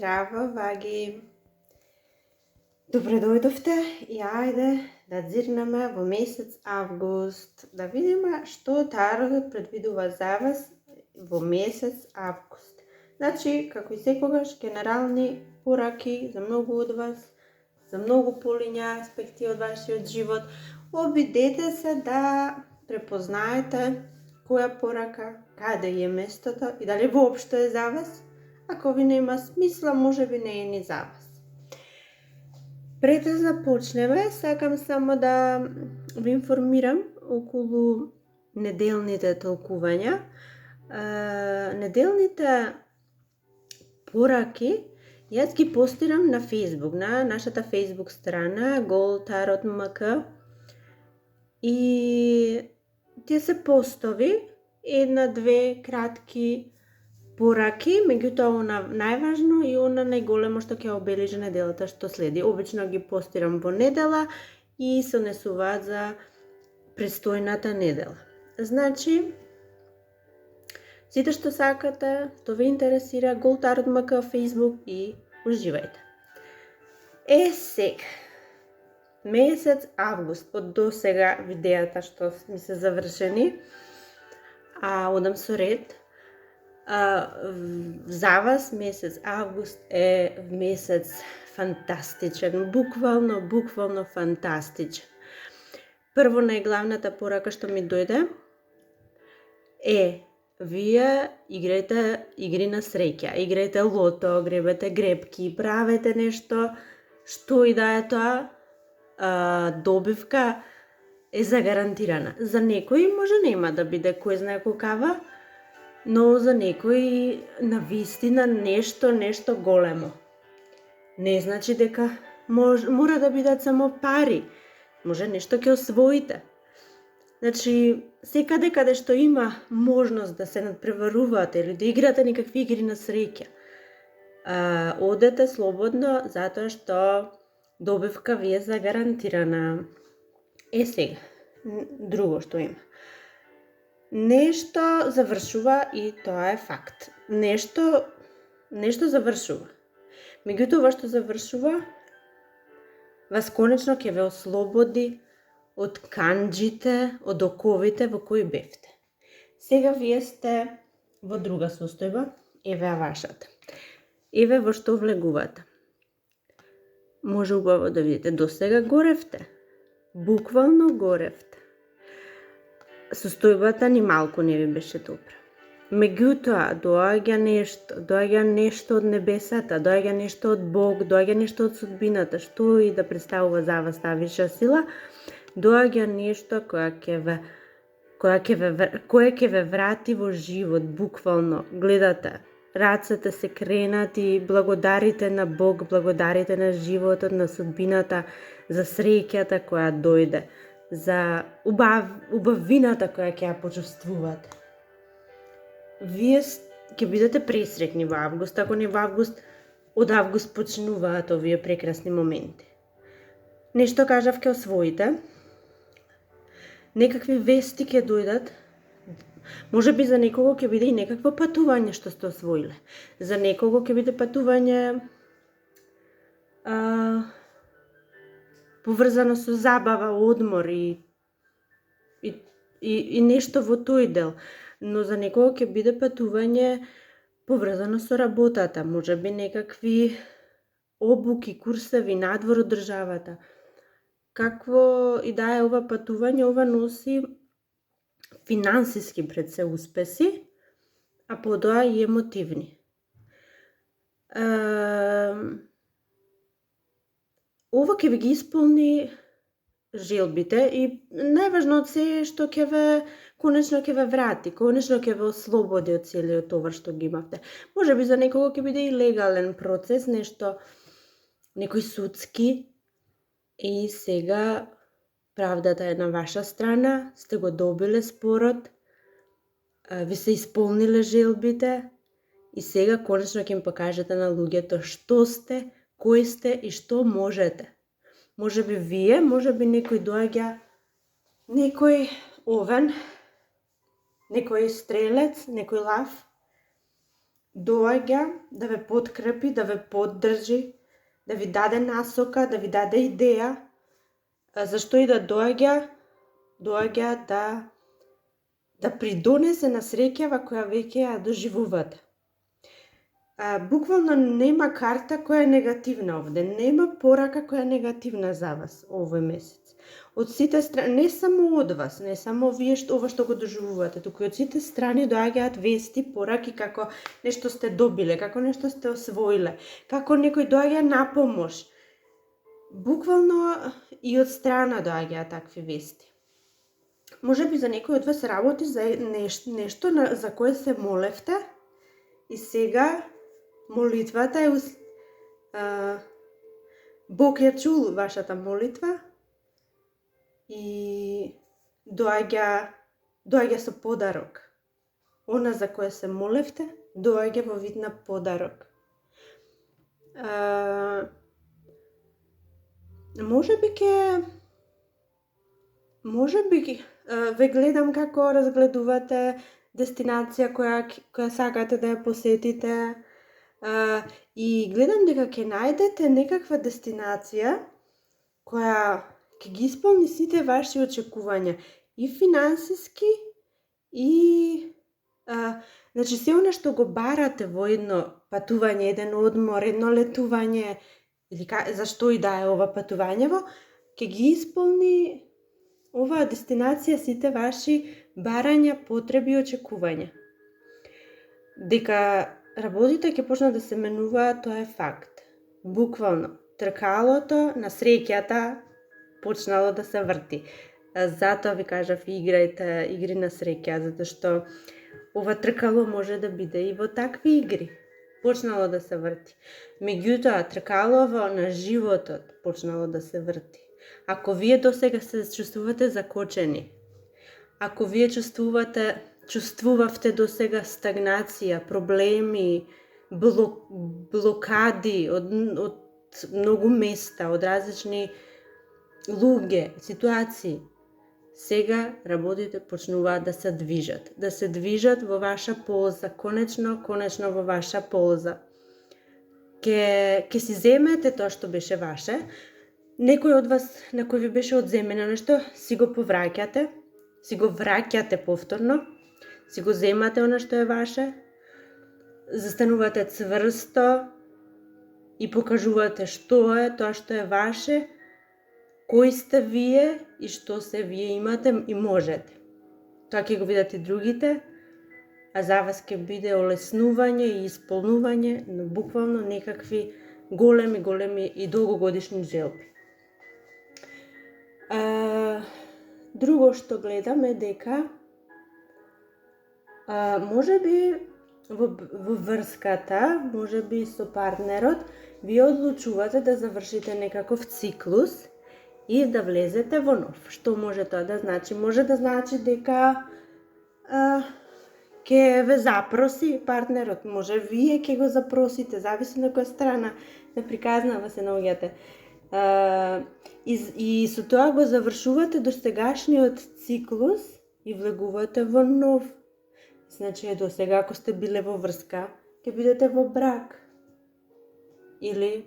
Здраво, ваги! Добре дојдовте и ајде да дзирнеме во месец август, да видиме што Таротот предвидува за вас во месец август. Значи, како и секогаш, генерални пораки за многу од вас, за многу полиња аспекти од вашиот живот. Обидете се да препознаете која порака, каде е местото и дали воопшто е за вас. Ако ви нема смисла, може би не е ни за вас. Пред да започнеме, сакам само да ви информирам околу неделните толкувања. Неделните пораки јас ги постирам на Facebook, на нашата Facebook страна Gold Tarot MK. И тие се постови една-две кратки пораки, меѓутоа она најважно и она најголемо што ќе обележи неделата што следи. Обично ги постирам во недела и се однесуваат за престојната недела. Значи, сите што сакате, што ве интересира, Gold Tarot MK во Facebook и уживајте. Сега, месец август, од досега видеата што ми се завршени, одам со ред. За вас месец август е месец фантастичен, буквално фантастичен. Прво најглавната порака што ми дојде е вие играјте игри на среќа, играјте лото, гребете гребки, правете нешто што и да е тоа, добивка е загарантирана. За некои може нема да биде кој знае колкава, но за некои навистина нешто големо. Не значи дека мора да бидат само пари. Може нешто ќе освоите. Значи, секаде каде што има можност да се надпреварувате или да играте некакви игри на среќа, одете слободно затоа што добивка ви е загарантирана. Сега, друго што има. Нешто завршува и тоа е факт. Нешто завршува. Меѓутоа, ова што завршува, вас конечно ќе ве ослободи од канџите, од оковите во кои бевте. Сега вие сте во друга состојба, еве вашата. Еве во што влегувате. Може убаво да видите, досега горевте. Буквално горевте. Состојбата ни малку не ви беше добра. Меѓутоа, доаѓа нешто од небесата, доаѓа нешто од Бог, доаѓа нешто од судбината, што и да представува за вас таа виша сила, доаѓа нешто кое ќе ве врати во живот, буквално. Гледате, рацете се кренати, благодарите на Бог, благодарите на животот, на судбината, за среќата која дојде, за убавината која ќе ја почувствувате. Вие ќе бидете пресреќни во август, ако не во август, од август почнуваат овие прекрасни моменти. Нешто кажав ќе освоите, некакви вести ќе дојдат, може би за некого ќе биде и некакво патување што сте освоиле. За некого ќе биде патување поврзано со забава, одмор и нешто во тој дел. Но за некого ќе биде патување поврзано со работата, може би некакви обуки, курсеви надвор од државата. Какво и да е ова патување, ова носи финансиски пред се успеси, а подоа и емотивни. Ова ќе ви ги исполни желбите и најважно од се е што конечно ќе ве врати, конечно ќе ве ослободи од целиот товар што ги имавте. Може би за некого ќе биде и легален процес, некој судски, и сега правдата е на ваша страна, сте го добиле спорот, ви се исполниле желбите и сега конечно ќе им покажете на луѓето што сте, кој сте и што можете. Може би вие, може би некој доаѓа, некој овен, некој стрелец, некој лав, доаѓа да ве подкрепи, да ве поддржи, да ви даде насока, да ви даде идеја, зашто и да доаѓа да придонесе на среќава која веќе ја доживувате. Буквално нема карта која е негативна овде, нема порака која е негативна за вас овој месец. Од сите страни, не само од вас, не само вие ова што го доживувате, туку и од сите страни доаѓаат вести, пораки како нешто сте добиле, како нешто сте освоиле, како некој доаѓа на помош. Буквално и од страна доаѓаат такви вести. Може би за некој од вас работи за нешто за кое се молевте и сега молитвата е Бог ја чул вашата молитва и доаѓа со подарок. Она за кое се молевте доаѓа во вид на подарок. Може би ве гледам како разгледувате дестинација која сакате да ја посетите, и гледам дека ќе најдете некаква дестинација која ќе ги исполни сите ваши очекувања, и финансиски, и значи се она што го барате во едно патување, еден одмор, едно летување, или зашто и да е ова патувањево, ќе ги исполни оваа дестинација сите ваши барања, потреби и очекувања. Дека работите ќе почнат да се менуваат, тоа е факт. Буквално, тркалото на среќата почнало да се врти. Затоа ви кажав, играјте игри на среќа, затоа што ова тркало може да биде и во такви игри. Почнало да се врти. Меѓутоа, тркалово на животот почнало да се врти. Ако вие досега се чувствувате закочени, ако вие чувствувавте досега стагнација, проблеми, блокади од многу места, од различни луѓе, ситуации, сега работите почнуваат да се движат во ваша полза, конечно во ваша полза. Ке си земете тоа што беше ваше. Некој од вас на кој ви беше одземено нешто, си го повраќате, си го враќате повторно, си го земате она што е ваше, застанувате цврсто и покажувате што е тоа што е ваше, кои сте вие и што се вие имате и можете. Тоа ќе го видат и другите, а за вас ќе биде олеснување и исполнување на буквално некакви големи и долгогодишни желби. Друго што гледам е дека може би во врската, може би со партнерот, вие одлучувате да завршите некаков циклус и да влезете во нов. Што може тоа да значи? Може да значи дека ќе ве запроси партнерот, може вие ќе го запросите, зависи на која страна на приказнава се наоѓате. И со тоа го завршувате досегашниот циклус и влегувате во нов. Значи, до сега ако сте биле во врска, ќе бидете во брак. Или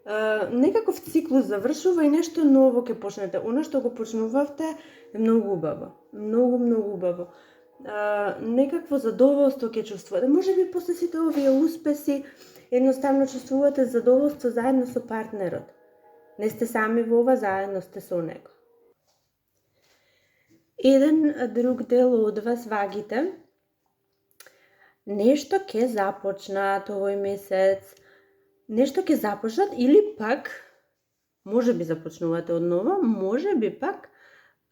некаков циклус завршува и нешто ново ќе почнете. Оно што го почнувавте е многу убаво. Многу убаво. Некакво задоволство ќе чувствувате. Може би после сите овие успеси едноставно чувствувате задоволство заедно со партнерот. Не сте сами во ова, заедно сте со него. Еден друг дел од вас, вагите, нешто ќе започнат овој месец, нешто ќе започнат или пак, може би започнувате одново, може би пак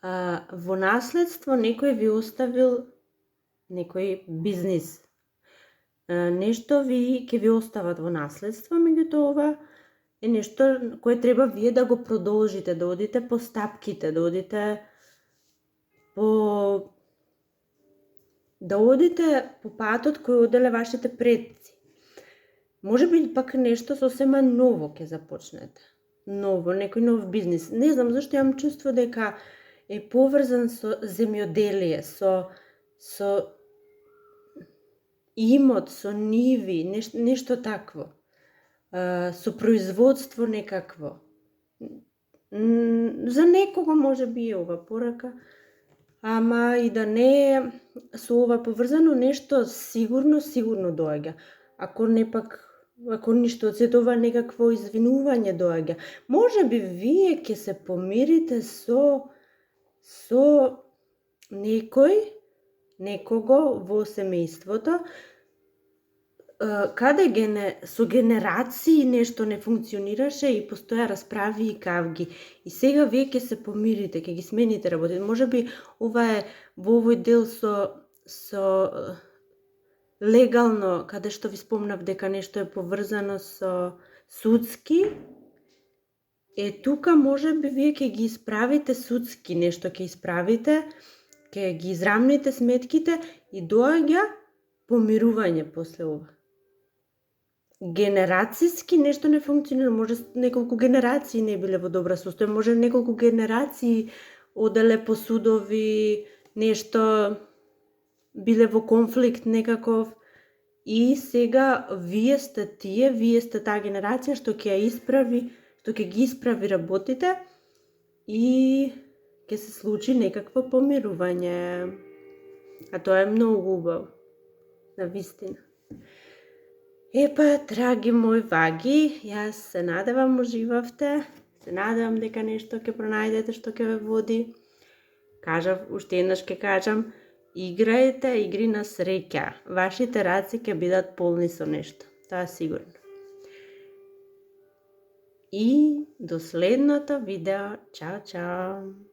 во наследство некој ви оставил некој бизнис. Нешто ќе ви остават во наследство, меѓутоа ова е нешто кое треба вие да го продолжите, да одите по стапките, да одите по патот кој оделе вашите предци. Може би пак нешто сосема ново ќе започнете. Некој нов бизнис. Не знам зашто имам чувство дека е поврзан со земјоделие, со имот, со ниви, нешто такво. Со производство некакво. За некого може би е ова порака, ама и да не е со ова поврзано, нешто сигурно доаѓа. Ако ништо од сето ова некакво извинување доаѓа. Може би вие ќе се помирите со некого во семејството, каде со генерации нешто не функционираше и постоја расправи и кавги. И сега вие ќе се помирите, ќе ги смените работите. Може би ова е во овој дел со легално, каде што ви спомнав дека нешто е поврзано со судски, тука може би вие ќе ги исправите судски, нешто ќе исправите, ќе ги израмните сметките и доаѓа помирување после ова. Генерацијски нешто не функционира, може неколку генерации не биле во добра состојба, може неколку генерации оделе по судови, нешто биле во конфликт некаков и сега вие сте таа генерација што ќе ги исправи работите и ќе се случи некакво помирување. А тоа е многу убаво, на вистина. Драги мои ваги, јас се надевам уживавте, се надевам дека нешто ќе пронајдете што ќе ве води. Уште еднаш ќе кажам, играјте игри на среќа. Вашите раци ќе бидат полни со нешто, тоа е сигурно. И до следното видео. Чао, чао!